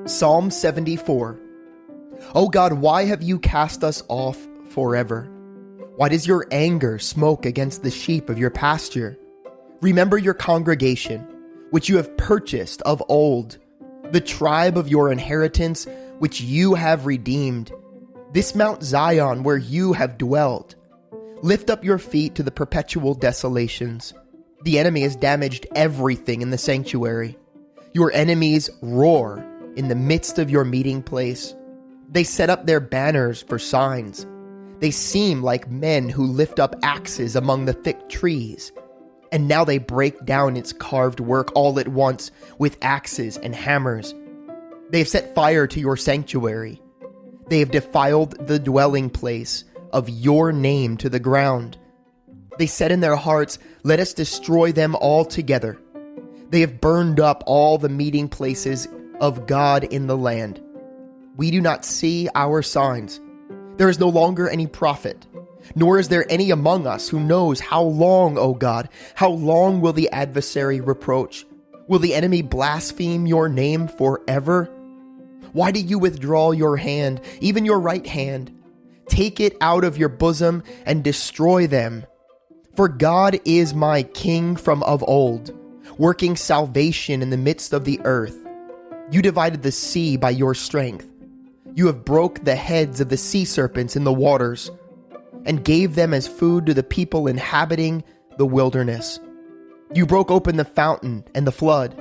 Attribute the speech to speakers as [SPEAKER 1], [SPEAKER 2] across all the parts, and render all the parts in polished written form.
[SPEAKER 1] Psalm 74. O God, why have you cast us off forever? Why does your anger smoke against the sheep of your pasture? Remember your congregation, which you have purchased of old, the tribe of your inheritance, which you have redeemed, this Mount Zion where you have dwelt. Lift up your feet to the perpetual desolations. The enemy has damaged everything in the sanctuary. Your enemies roar in the midst of your meeting place. They set up their banners for signs. They seem like men who lift up axes among the thick trees. And now they break down its carved work all at once with axes and hammers. They have set fire to your sanctuary. They have defiled the dwelling place of your name to the ground. They said in their hearts, let us destroy them altogether. They have burned up all the meeting places of God in the land. We do not see our signs. There is no longer any prophet, nor is there any among us who knows how long, O God, how long will the adversary reproach? Will the enemy blaspheme your name forever? Why do you withdraw your hand, even your right hand? Take it out of your bosom and destroy them. For God is my king from of old, working salvation in the midst of the earth. You divided the sea by your strength. You have broke the heads of the sea serpents in the waters, and gave them as food to the people inhabiting the wilderness. You broke open the fountain and the flood.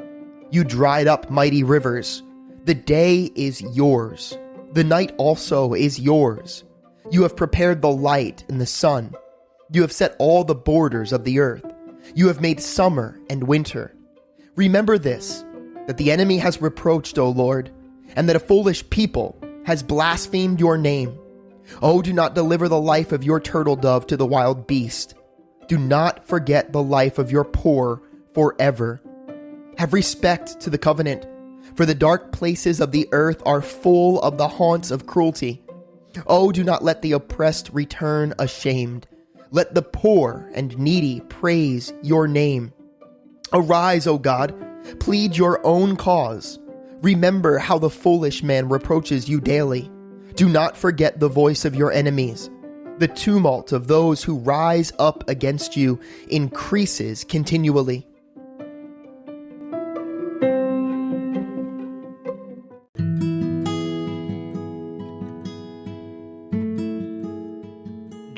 [SPEAKER 1] You dried up mighty rivers. The day is yours. The night also is yours. You have prepared the light and the sun. You have set all the borders of the earth. You have made summer and winter. Remember this, that the enemy has reproached, O Lord, and that a foolish people has blasphemed your name. Oh, do not deliver the life of your turtle dove to the wild beast. Do not forget the life of your poor forever. Have respect to the covenant, for the dark places of the earth are full of the haunts of cruelty. Oh, do not let the oppressed return ashamed. Let the poor and needy praise your name. Arise, O God, plead your own cause. Remember how the foolish man reproaches you daily. Do not forget the voice of your enemies. The tumult of those who rise up against you increases continually.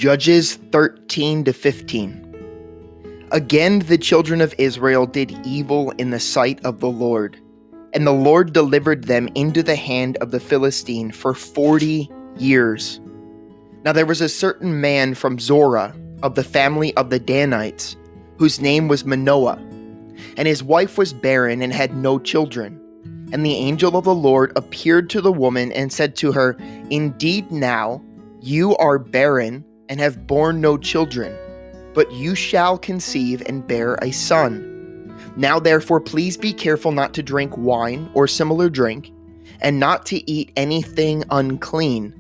[SPEAKER 1] Judges 13-15. Again, the children of Israel did evil in the sight of the Lord, and the Lord delivered them into the hand of the Philistine for 40 years. Now there was a certain man from Zorah, of the family of the Danites, whose name was Manoah, and his wife was barren and had no children. And the angel of the Lord appeared to the woman and said to her, Indeed now you are barren and have borne no children, but you shall conceive and bear a son. Now therefore please be careful not to drink wine or similar drink, and not to eat anything unclean.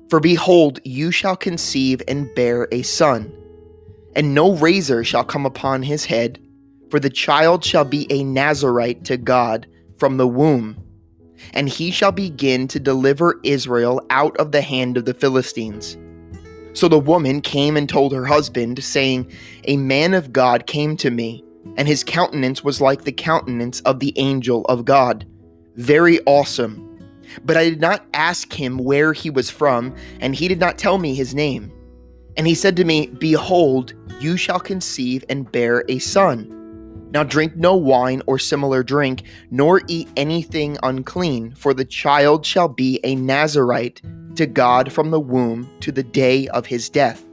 [SPEAKER 1] For behold, you shall conceive and bear a son, and no razor shall come upon his head, for the child shall be a Nazarite to God from the womb, and he shall begin to deliver Israel out of the hand of the Philistines. So the woman came and told her husband, saying, A man of God came to me, and his countenance was like the countenance of the angel of God, very awesome. But I did not ask him where he was from, and he did not tell me his name. And he said to me, Behold, you shall conceive and bear a son. Now drink no wine or similar drink, nor eat anything unclean, for the child shall be a Nazarite to God from the womb to the day of his death.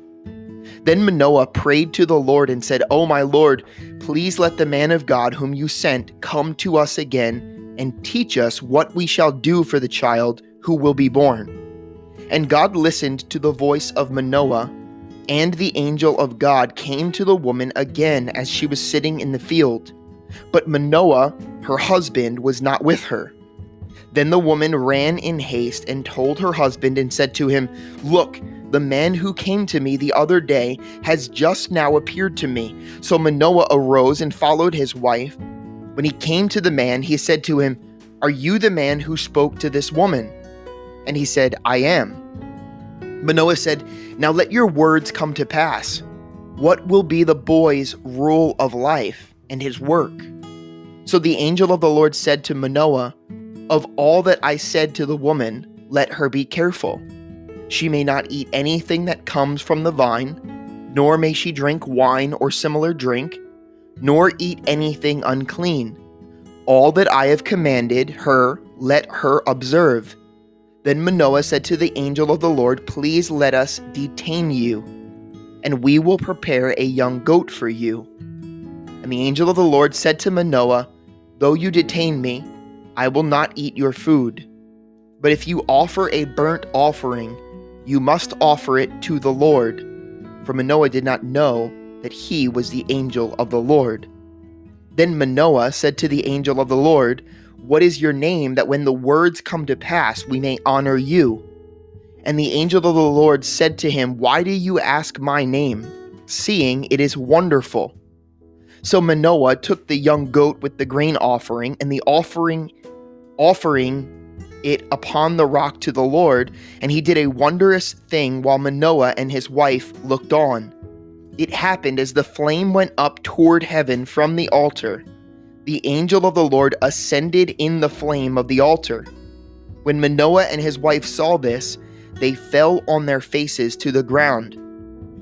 [SPEAKER 1] Then Manoah prayed to the Lord and said, O my Lord, please let the man of God whom you sent come to us again and teach us what we shall do for the child who will be born. And God listened to the voice of Manoah, and the angel of God came to the woman again as she was sitting in the field. But Manoah, her husband, was not with her. Then the woman ran in haste and told her husband and said to him, Look, the man who came to me the other day has just now appeared to me." So Manoah arose and followed his wife. When he came to the man, he said to him, "Are you the man who spoke to this woman?" And he said, "I am." Manoah said, "Now let your words come to pass. What will be the boy's rule of life and his work?" So the angel of the Lord said to Manoah, "Of all that I said to the woman, let her be careful. She may not eat anything that comes from the vine, nor may she drink wine or similar drink, nor eat anything unclean. All that I have commanded her, let her observe." Then Manoah said to the angel of the Lord, "Please let us detain you, and we will prepare a young goat for you." And the angel of the Lord said to Manoah, "Though you detain me, I will not eat your food. But if you offer a burnt offering, you must offer it to the Lord." For Manoah did not know that he was the angel of the Lord. Then Manoah said to the angel of the Lord, "What is your name, that when the words come to pass, we may honor you?" And the angel of the Lord said to him, "Why do you ask my name, seeing it is wonderful?" So Manoah took the young goat with the grain offering and the offering it upon the rock to the Lord, and he did a wondrous thing while Manoah and his wife looked on. It happened as the flame went up toward heaven from the altar. The angel of the Lord ascended in the flame of the altar. When Manoah and his wife saw this, they fell on their faces to the ground.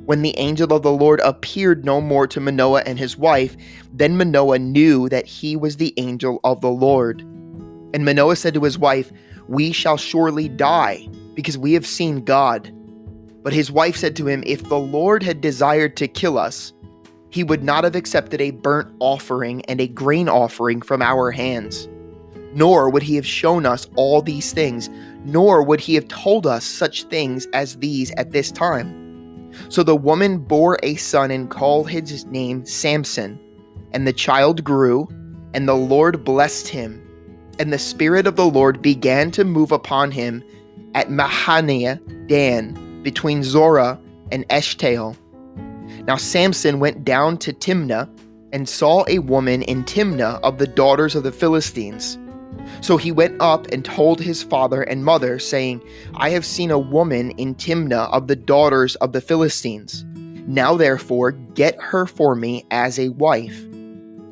[SPEAKER 1] When the angel of the Lord appeared no more to Manoah and his wife, then Manoah knew that he was the angel of the Lord. And Manoah said to his wife, "We shall surely die, because we have seen God." But his wife said to him, "If the Lord had desired to kill us, he would not have accepted a burnt offering and a grain offering from our hands. Nor would he have shown us all these things, nor would he have told us such things as these at this time." So the woman bore a son and called his name Samson. And the child grew, and the Lord blessed him. And the Spirit of the Lord began to move upon him at Mahaneh Dan, between Zorah and Eshtaol. Now Samson went down to Timnah, and saw a woman in Timnah of the daughters of the Philistines. So he went up and told his father and mother, saying, "I have seen a woman in Timnah of the daughters of the Philistines. Now therefore get her for me as a wife."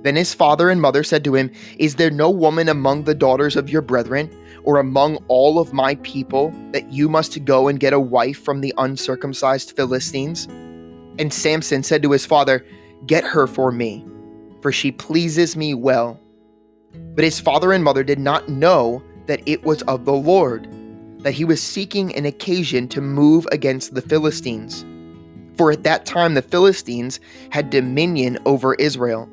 [SPEAKER 1] Then his father and mother said to him, "Is there no woman among the daughters of your brethren, or among all of my people, that you must go and get a wife from the uncircumcised Philistines?" And Samson said to his father, "Get her for me, for she pleases me well." But his father and mother did not know that it was of the Lord, that he was seeking an occasion to move against the Philistines. For at that time the Philistines had dominion over Israel.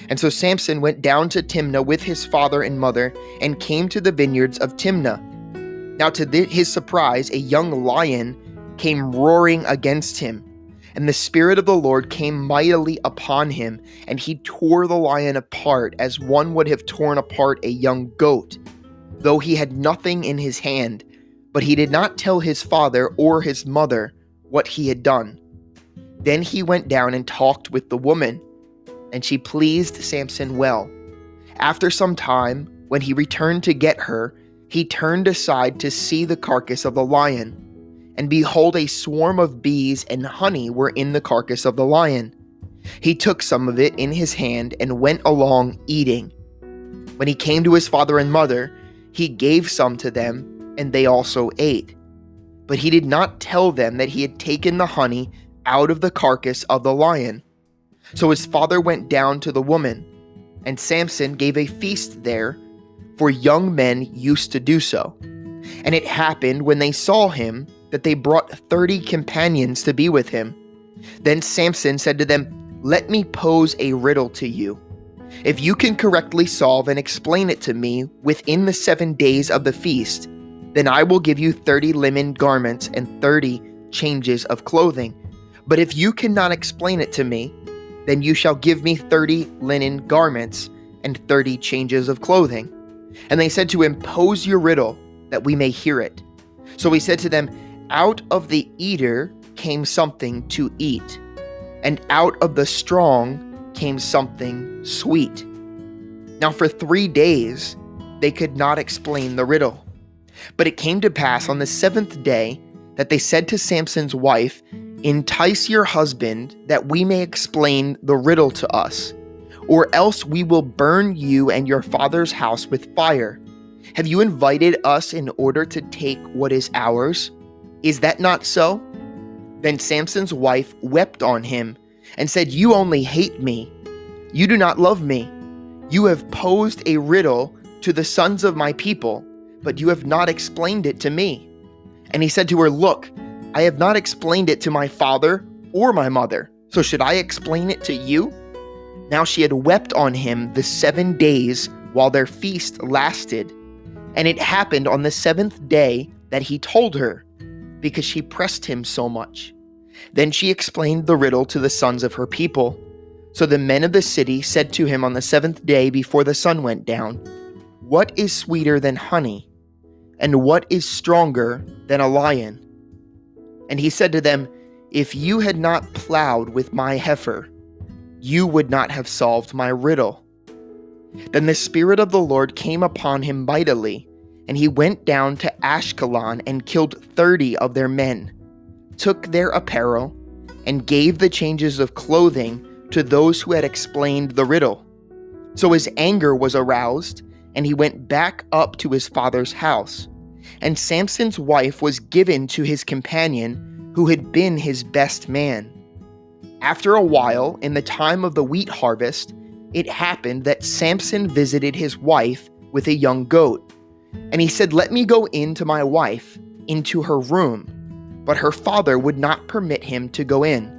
[SPEAKER 1] And so Samson went down to Timnah with his father and mother, and came to the vineyards of Timnah. Now to his surprise, a young lion came roaring against him. And the Spirit of the Lord came mightily upon him, and he tore the lion apart as one would have torn apart a young goat, though he had nothing in his hand. But he did not tell his father or his mother what he had done. Then he went down and talked with the woman, and she pleased Samson well. After some time, when he returned to get her, he turned aside to see the carcass of the lion. And behold, a swarm of bees and honey were in the carcass of the lion. He took some of it in his hand and went along eating. When he came to his father and mother, he gave some to them, and they also ate. But he did not tell them that he had taken the honey out of the carcass of the lion. So his father went down to the woman, and Samson gave a feast there, for young men used to do so. And it happened when they saw him that they brought 30 companions to be with him. Then Samson said to them, "Let me pose a riddle to you. If you can correctly solve and explain it to me within the 7 days of the feast, then I will give you 30 linen garments and 30 changes of clothing. But if you cannot explain it to me, then you shall give me 30 linen garments and 30 changes of clothing." And they said to him, "Pose your riddle, that we may hear it." So he said to them, Out of the eater came something to eat, and out of the strong came something sweet. Now for 3 days they could not explain the riddle. But it came to pass on the 7th day that they said to Samson's wife, "Entice your husband, that we may explain the riddle to us, or else we will burn you and your father's house with fire. Have you invited us in order to take what is ours? Is that not so?" Then Samson's wife wept on him and said, "You only hate me. You do not love me. You have posed a riddle to the sons of my people, but you have not explained it to me." And he said to her, "Look, I have not explained it to my father or my mother, so should I explain it to you?" Now she had wept on him the 7 days while their feast lasted. And it happened on the 7th day that he told her, because she pressed him so much. Then she explained the riddle to the sons of her people. So the men of the city said to him on the 7th day before the sun went down, "What is sweeter than honey? And what is stronger than a lion?" And he said to them, "If you had not plowed with my heifer, you would not have solved my riddle." Then the Spirit of the Lord came upon him mightily, and he went down to Ashkelon and killed 30 of their men, took their apparel, and gave the changes of clothing to those who had explained the riddle. So his anger was aroused, and he went back up to his father's house. And Samson's wife was given to his companion, who had been his best man. After a while, in the time of the wheat harvest, it happened that Samson visited his wife with a young goat. And he said, "Let me go in to my wife, into her room." But her father would not permit him to go in.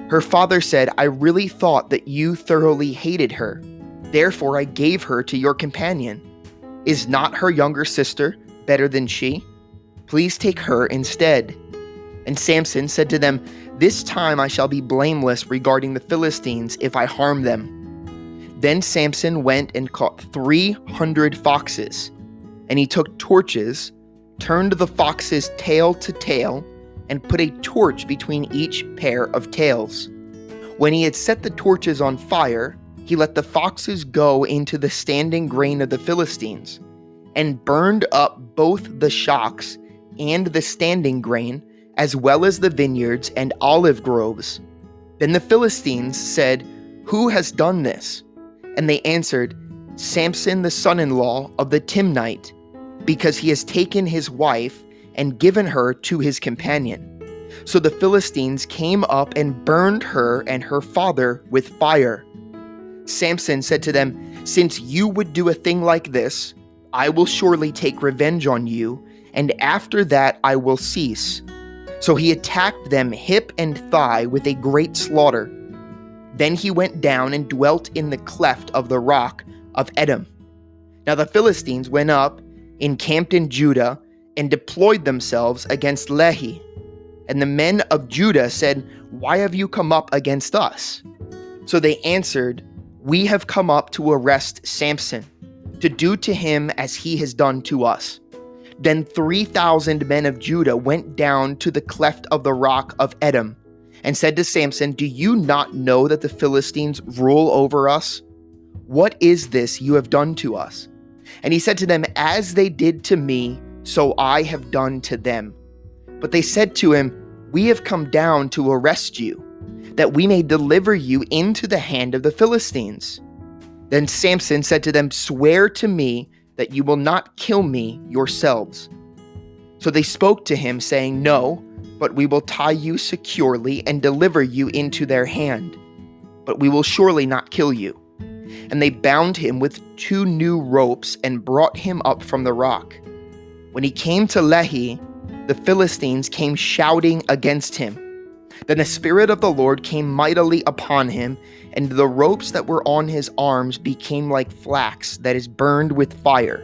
[SPEAKER 1] Her father said, "I really thought that you thoroughly hated her. Therefore I gave her to your companion. Is not her younger sister better than she? Please take her instead." And Samson said to them, "This time I shall be blameless regarding the Philistines if I harm them." Then Samson went and caught 300 foxes, and he took torches, turned the foxes tail to tail, and put a torch between each pair of tails. When he had set the torches on fire, he let the foxes go into the standing grain of the Philistines, and burned up both the shocks and the standing grain, as well as the vineyards and olive groves. Then the Philistines said, "Who has done this?" And they answered, "Samson the son-in-law of the Timnite, because he has taken his wife and given her to his companion." So the Philistines came up and burned her and her father with fire. Samson said to them, "Since you would do a thing like this, I will surely take revenge on you, and after that I will cease." So he attacked them hip and thigh with a great slaughter. Then he went down and dwelt in the cleft of the rock of Edom. Now the Philistines went up, encamped in Judah, and deployed themselves against Lehi. And the men of Judah said, "Why have you come up against us?" So they answered, "We have come up to arrest Samson, to do to him as he has done to us." Then 3,000 men of Judah went down to the cleft of the rock of Edom, and said to Samson, "Do you not know that the Philistines rule over us? What is this you have done to us?" And he said to them, "As they did to me, so I have done to them." But they said to him, "We have come down to arrest you, that we may deliver you into the hand of the Philistines." Then Samson said to them, "Swear to me that you will not kill me yourselves." So they spoke to him, saying, "No, but we will tie you securely and deliver you into their hand. But we will surely not kill you." And they bound him with 2 new ropes and brought him up from the rock. When he came to Lehi, the Philistines came shouting against him. Then the Spirit of the Lord came mightily upon him, and the ropes that were on his arms became like flax that is burned with fire,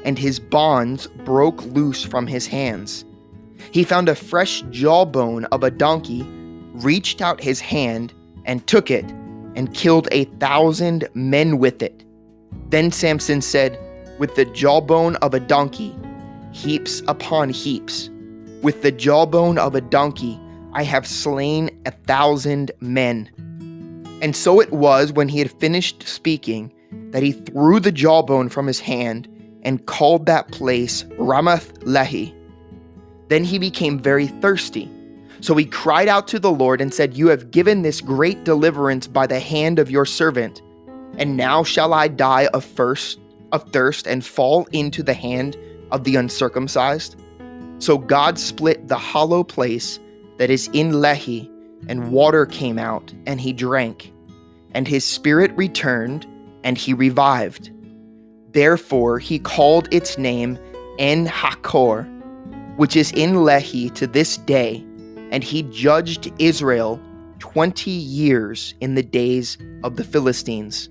[SPEAKER 1] and his bonds broke loose from his hands. He found a fresh jawbone of a donkey, reached out his hand, and took it, and killed 1,000 men with it. Then Samson said, "With the jawbone of a donkey, heaps upon heaps, With the jawbone of a donkey I have slain 1,000 men. And so it was, when he had finished speaking, that he threw the jawbone from his hand and called that place Ramath Lehi. Then he became very thirsty. So he cried out to the Lord and said, "You have given this great deliverance by the hand of your servant. And now shall I die of thirst and fall into the hand of the uncircumcised?" So God split the hollow place that is in Lehi, and water came out, and he drank. And his spirit returned, and he revived. Therefore he called its name En-Hakkore, which is in Lehi to this day. And he judged Israel 20 years in the days of the Philistines.